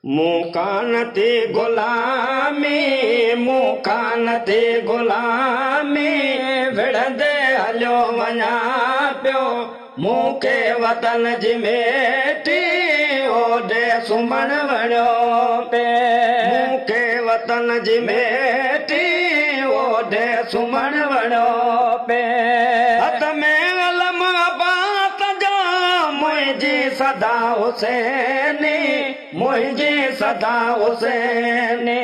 मुकान ते गुलामी मुकान ते गुलामी विढ़ंदे हलियो वञा पियो मूंखे वतन जी मेटी ओॾे सुम्हण वञो पे मूंखे वतन जी मेटी ओॾे सुम्हण वञो पे हथ में अलम अब्बास जो मुंहिंजी सदा हुसैनी मुंहिंजी सदा हुसैनी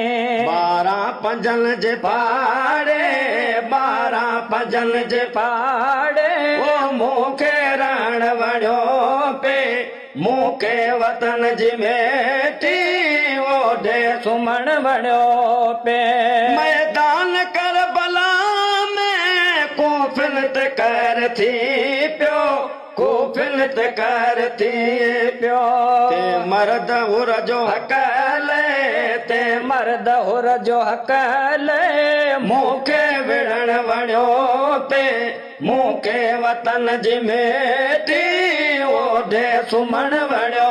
12 पंजन जे पाड़े 12 पंजन जे पाड़े ओ मूंखे रहण वञो पे मूंखे वतन जी मेटी ओॾे सुम्हण वञो पे मैदान करबला में कोफ़िलत कर थी पियो कोफ़िलत कर थी पियो ते मर्द हुर जो हकले ते मर्द हुर जो हकले मूंखे विढ़ण वञो पे मूंखे वतन जी मेटी ओॾे सुम्हण वञो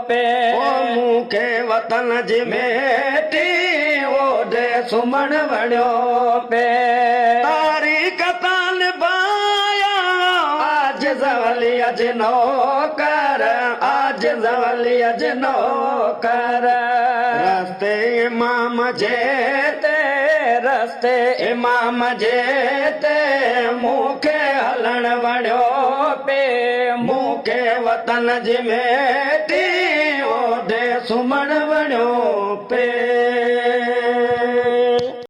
पे ओ मूंखे वतन जी मेटी ओॾे सुम्हण वञो पे तारीख़ तान बाया आज ज़वली अजनो कर आज ज़वली अजनो कर रस्ते इमाम जे ते रस्ते इमाम जे ते मूंखे हलण वञो पे मूंखे वतन जी मेटी ओॾे सुम्हण वञो पे